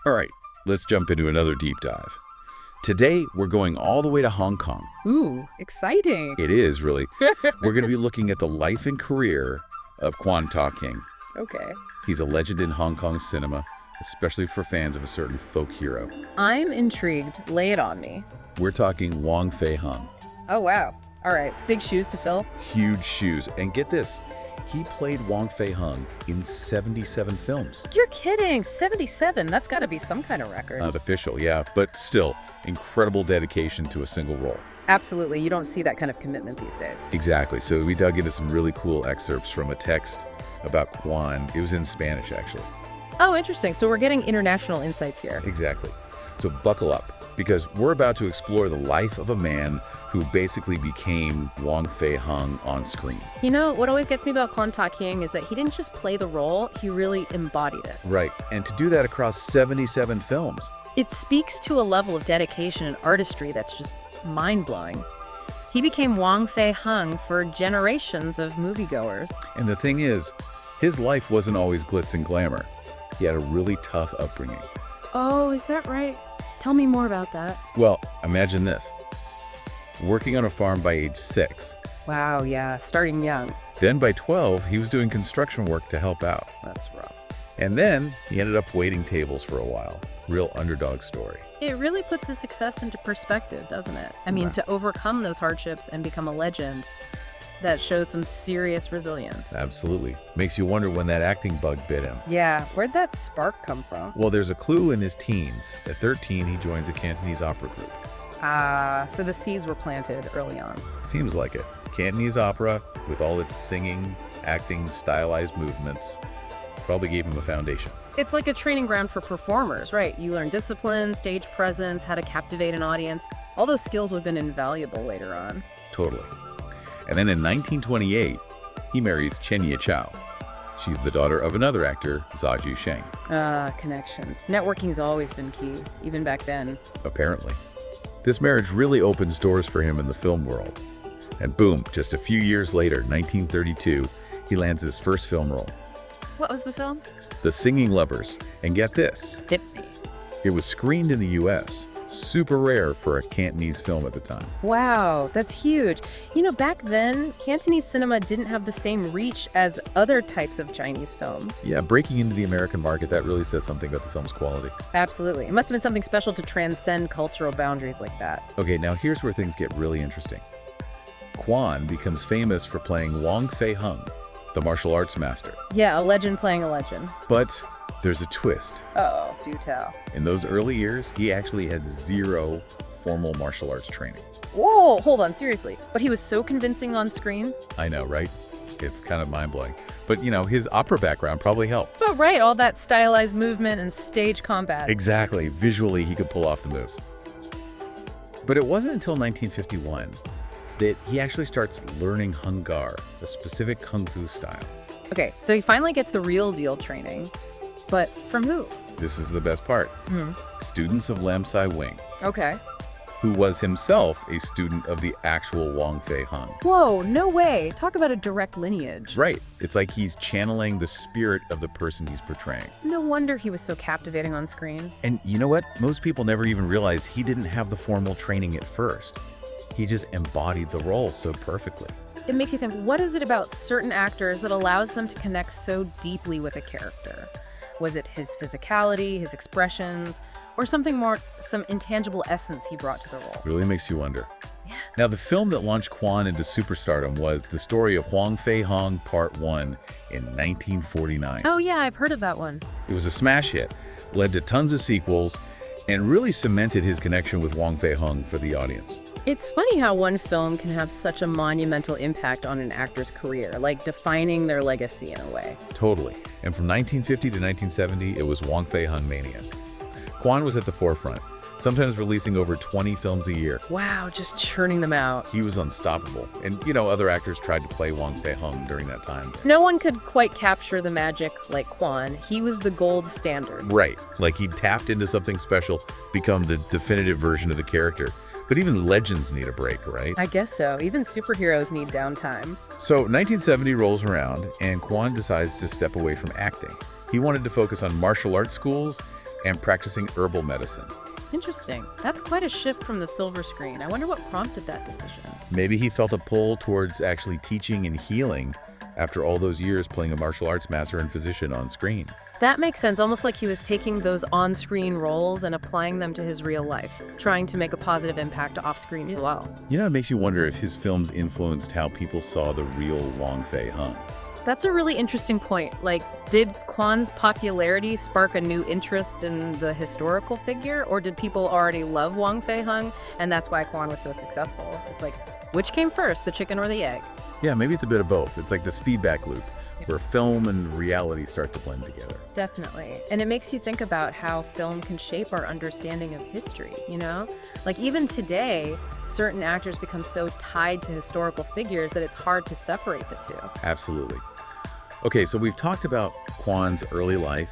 All right, let's jump into another deep dive. Today, we're going all the way to Hong Kong. Ooh, exciting. It is, really. We're going to be looking at the life and career of Kwan Tak-hing. Okay. He's a legend in Hong Kong cinema, especially for fans of a certain folk hero. I'm intrigued. Lay it on me. We're talking Wong Fei-hung. Oh, wow. All right. Big shoes to fill. Huge shoes. And get this, he played Wong Fei-hung in 77 films. You're kidding. 77. That's got to be some kind of record. Not official, yeah, but still, incredible dedication to a single role. Absolutely. You don't see that kind of commitment these days. Exactly. So we dug into some really cool excerpts from a text about Kwan. It was in Spanish, actually. Oh, interesting. So we're getting international insights here. Exactly. So buckle up, because we're about to explore the life of a man who basically became Wong Fei-hung on screen. You know, what always gets me about Kwan Tak-hing is that he didn't just play the role, he really embodied it. Right. And to do that across 77 films. It speaks to a level of dedication and artistry that's just mind-blowing. He became Wong Fei-hung for generations of moviegoers. And the thing is, his life wasn't always glitz and glamour. He had a really tough upbringing. Oh, is that right? Tell me more about that. Well, imagine this. Working on a farm by age 6. Wow, yeah, starting young. Then by 12, he was doing construction work to help out. That's rough. And then he ended up waiting tables for a while. Real underdog story. It really puts his success into perspective, doesn't it? I mean, to overcome those hardships and become a legend, that shows some serious resilience. Absolutely. Makes you wonder when that acting bug bit him. Yeah, where'd that spark come from? Well, there's a clue in his teens. At 13, he joins a Cantonese opera group. Ah, so the seeds were planted early on. Seems like it. Cantonese opera, with all its singing, acting, stylized movements, probably gave him a foundation. It's like a training ground for performers, right? You learn discipline, stage presence, how to captivate an audience. All those skills would have been invaluable later on. Totally. And then in 1928, he marries Chen Ye-chao. She's the daughter of another actor, Zha Sheng. Connections. Networking's always been key, even back then. Apparently. This marriage really opens doors for him in the film world. And boom, just a few years later, 1932, he lands his first film role. What was the film? The Singing Lovers. And get this, Hit me. it was screened in the US. Super rare for a Cantonese film at the time. Wow, that's huge. You know, back then, Cantonese cinema didn't have the same reach as other types of Chinese films. Yeah, breaking into the American market, that really says something about the film's quality. Absolutely. It must have been something special to transcend cultural boundaries like that. Okay, now here's where things get really interesting. Kwan becomes famous for playing Wong Fei-hung, the martial arts master. Yeah, a legend playing a legend. But there's a twist. Oh, do tell. In those early years, he actually had zero formal martial arts training. Whoa, hold on, seriously. But he was so convincing on screen? I know, right? It's kind of mind-blowing. But, you know, his opera background probably helped. Oh, right, all that stylized movement and stage combat. Exactly. Visually, he could pull off the moves. But it wasn't until 1951 that he actually starts learning Hung Gar, a specific kung fu style. Okay, so he finally gets the real deal training. But from who? This is the best part. Students of Lam Sai Wing, Okay. who was himself a student of the actual Wong Fei-hung. Whoa, no way. Talk about a direct lineage. Right. It's like he's channeling the spirit of the person he's portraying. No wonder he was so captivating on screen. And you know what? Most people never even realize he didn't have the formal training at first. He just embodied the role so perfectly. It makes you think, what is it about certain actors that allows them to connect so deeply with a character? Was it his physicality, his expressions, or something more, some intangible essence he brought to the role? Really makes you wonder. Yeah. Now, the film that launched Kwan into superstardom was the story of Wong Fei-hung Part 1 in 1949. Oh yeah, I've heard of that one. It was a smash hit, led to tons of sequels, and really cemented his connection with Wong Fei-hung for the audience. It's funny how one film can have such a monumental impact on an actor's career, like defining their legacy in a way. Totally. And from 1950 to 1970, it was Wong Fei-hung mania. Kwan was at the forefront, sometimes releasing over 20 films a year. Wow, just churning them out. He was unstoppable. And, you know, other actors tried to play Wong Fei-hung during that time. No one could quite capture the magic like Kwan. He was the gold standard. Right. Like he tapped into something special, become the definitive version of the character. But even legends need a break, right? I guess so. Even superheroes need downtime. So 1970 rolls around, and Kwan decides to step away from acting. He wanted to focus on martial arts schools and practicing herbal medicine. Interesting. That's quite a shift from the silver screen. I wonder what prompted that decision. Maybe he felt a pull towards actually teaching and healing after all those years playing a martial arts master and physician on screen. That makes sense, almost like he was taking those on-screen roles and applying them to his real life, trying to make a positive impact off-screen as well. You know, it makes you wonder if his films influenced how people saw the real Wong Fei-hung. That's a really interesting point. Like, did Kwan's popularity spark a new interest in the historical figure, or did people already love Wong Fei-hung, and that's why Kwan was so successful? It's like, which came first, the chicken or the egg? Yeah, maybe it's a bit of both. It's like this feedback loop where film and reality start to blend together. Definitely. And it makes you think about how film can shape our understanding of history, you know? Like, even today, certain actors become so tied to historical figures that it's hard to separate the two. Absolutely. Okay, so we've talked about Kwan's early life,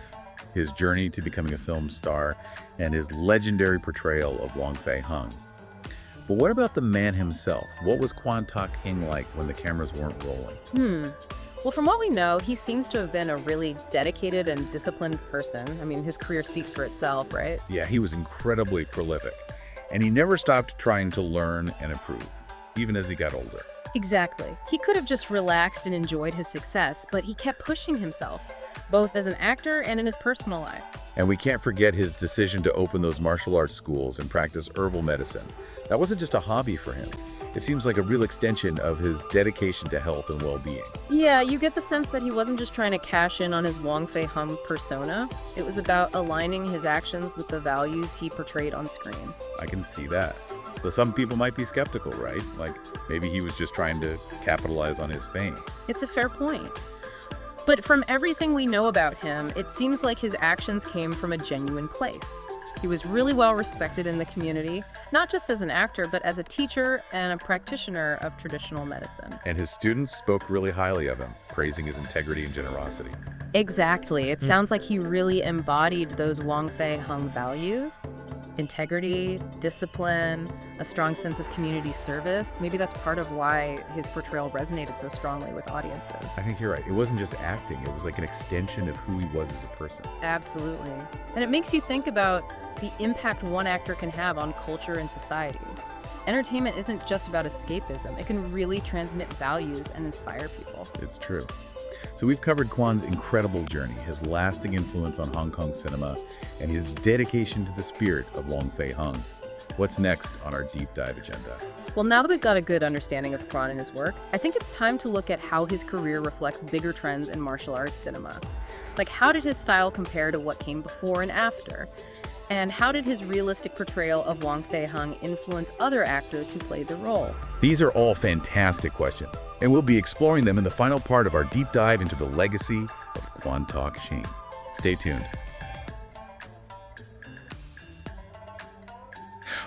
his journey to becoming a film star, and his legendary portrayal of Wong Fei-hung. But what about the man himself? What was Kwan Tak-hing like when the cameras weren't rolling? Well, from what we know, he seems to have been a really dedicated and disciplined person. I mean, his career speaks for itself, right? Yeah, he was incredibly prolific, and he never stopped trying to learn and improve, even as he got older. Exactly. He could have just relaxed and enjoyed his success, but he kept pushing himself, both as an actor and in his personal life. And we can't forget his decision to open those martial arts schools and practice herbal medicine. That wasn't just a hobby for him. It seems like a real extension of his dedication to health and well-being. Yeah, you get the sense that he wasn't just trying to cash in on his Wong Fei-hung persona. It was about aligning his actions with the values he portrayed on screen. I can see that. So some people might be skeptical, right? Like maybe he was just trying to capitalize on his fame. It's a fair point. But from everything we know about him, it seems like his actions came from a genuine place. He was really well respected in the community, not just as an actor, but as a teacher and a practitioner of traditional medicine. And his students spoke really highly of him, praising his integrity and generosity. Exactly. It sounds like he really embodied those Wong Fei-hung values. Integrity, discipline, a strong sense of community service. Maybe that's part of why his portrayal resonated so strongly with audiences. I think you're right. It wasn't just acting. It was like an extension of who he was as a person. Absolutely. And it makes you think about the impact one actor can have on culture and society. Entertainment isn't just about escapism. It can really transmit values and inspire people. It's true. So we've covered Kwan's incredible journey, his lasting influence on Hong Kong cinema, and his dedication to the spirit of Wong Fei-hung. What's next on our deep dive agenda? Well, now that we've got a good understanding of Kwan and his work, I think it's time to look at how his career reflects bigger trends in martial arts cinema. Like, how did his style compare to what came before and after? And how did his realistic portrayal of Wong Fei-hung influence other actors who played the role? These are all fantastic questions, and we'll be exploring them in the final part of our deep dive into the legacy of Kwan Tak-hing. Stay tuned.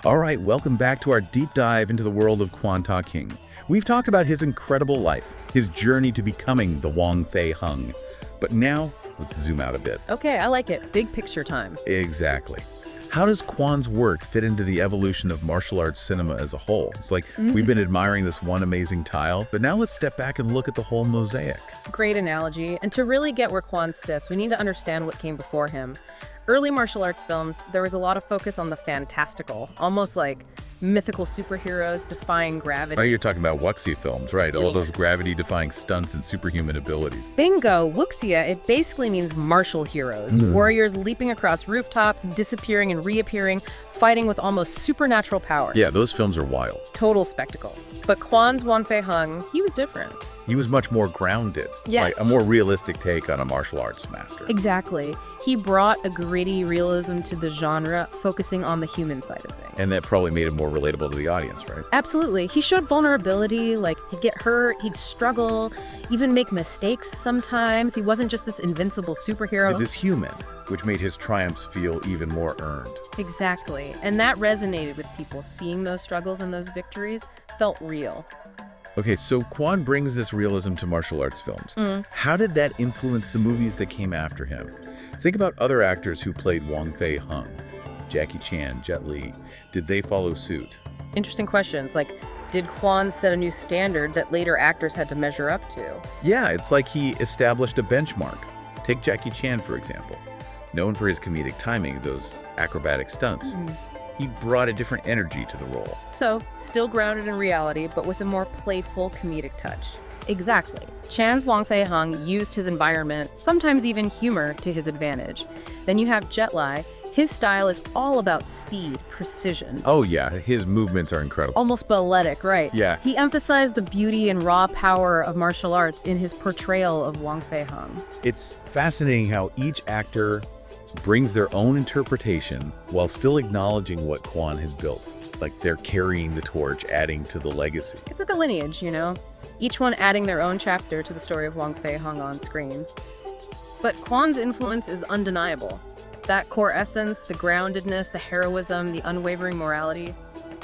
All right, welcome back to our deep dive into the world of Kwan Tak-hing. We've talked about his incredible life, his journey to becoming the Wong Fei-hung. But now, let's zoom out a bit. Okay, I like it. Big picture time. Exactly. How does Kwan's work fit into the evolution of martial arts cinema as a whole? It's like we've been admiring this one amazing tile, but now let's step back and look at the whole mosaic. Great analogy. And to really get where Kwan sits, we need to understand what came before him. Early martial arts films, there was a lot of focus on the fantastical, almost like mythical superheroes defying gravity. Oh, you're talking about wuxia films, right? All those gravity-defying stunts and superhuman abilities. Bingo! Wuxia, it basically means martial heroes. Warriors leaping across rooftops, disappearing and reappearing, fighting with almost supernatural power. Yeah, those films are wild. Total spectacle. But Kwan's Wong Fei-hung, he was different. He was much more grounded. Yes. Like a more realistic take on a martial arts master. Exactly. He brought a gritty realism to the genre, focusing on the human side of things. And that probably made him more relatable to the audience, right? Absolutely. He showed vulnerability, like he'd get hurt, he'd struggle, even make mistakes sometimes. He wasn't just this invincible superhero. It was human, which made his triumphs feel even more earned. Exactly. And that resonated with people. Seeing those struggles and those victories felt real. Okay, so Kwan brings this realism to martial arts films. How did that influence the movies that came after him? Think about other actors who played Wong Fei-hung. Jackie Chan, Jet Li. Did they follow suit? Interesting questions, like, did Kwan set a new standard that later actors had to measure up to? Yeah, it's like he established a benchmark. Take Jackie Chan, for example. Known for his comedic timing, those acrobatic stunts, he brought a different energy to the role. So, still grounded in reality, but with a more playful comedic touch. Exactly. Chan's Wong Fei-hung used his environment, sometimes even humor, to his advantage. Then you have Jet Li. His style is all about speed, precision. Oh yeah, his movements are incredible. Almost balletic, right? Yeah. He emphasized the beauty and raw power of martial arts in his portrayal of Wong Fei-hung. It's fascinating how each actor brings their own interpretation while still acknowledging what Kwan has built. Like they're carrying the torch, adding to the legacy. It's like a lineage, you know? Each one adding their own chapter to the story of Wong Fei-hung on screen. But Kwan's influence is undeniable. That core essence, the groundedness, the heroism, the unwavering morality,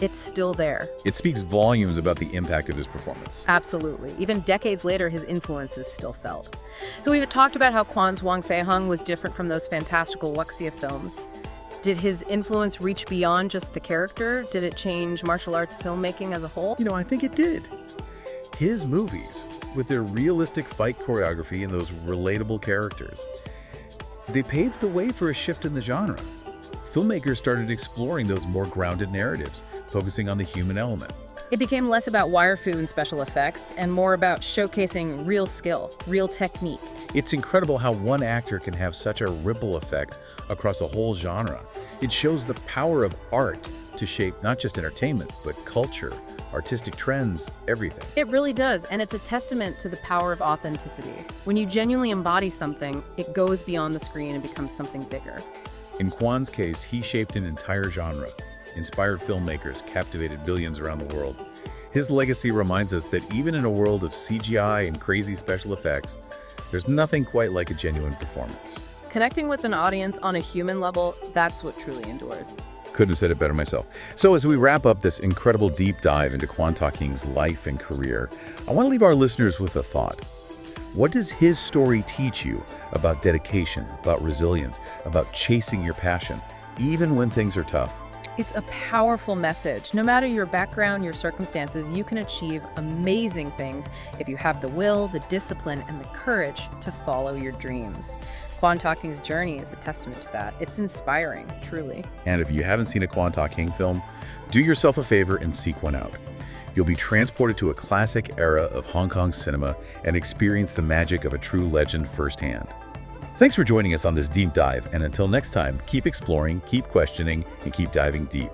it's still there. It speaks volumes about the impact of his performance. Absolutely. Even decades later, his influence is still felt. So we've talked about how Kwan's Wong Fei-hung was different from those fantastical wuxia films. Did his influence reach beyond just the character? Did it change martial arts filmmaking as a whole? You know, I think it did. His movies, with their realistic fight choreography and those relatable characters, they paved the way for a shift in the genre. Filmmakers started exploring those more grounded narratives, focusing on the human element. It became less about wire-fu and special effects and more about showcasing real skill, real technique. It's incredible how one actor can have such a ripple effect across a whole genre. It shows the power of art to shape not just entertainment, but culture, artistic trends, everything. It really does, and it's a testament to the power of authenticity. When you genuinely embody something, it goes beyond the screen and becomes something bigger. In Kwan's case, he shaped an entire genre, inspired filmmakers, captivated billions around the world. His legacy reminds us that even in a world of CGI and crazy special effects, there's nothing quite like a genuine performance. Connecting with an audience on a human level, that's what truly endures. Couldn't have said it better myself. So as we wrap up this incredible deep dive into Kwan Tak-hing's life and career, I want to leave our listeners with a thought. What does his story teach you about dedication, about resilience, about chasing your passion, even when things are tough? It's a powerful message. No matter your background, your circumstances, you can achieve amazing things if you have the will, the discipline, and the courage to follow your dreams. Kwan Tak-hing's journey is a testament to that. It's inspiring, truly. And if you haven't seen a Kwan Tak-hing film, do yourself a favor and seek one out. You'll be transported to a classic era of Hong Kong cinema and experience the magic of a true legend firsthand. Thanks for joining us on this deep dive, and until next time, keep exploring, keep questioning, and keep diving deep.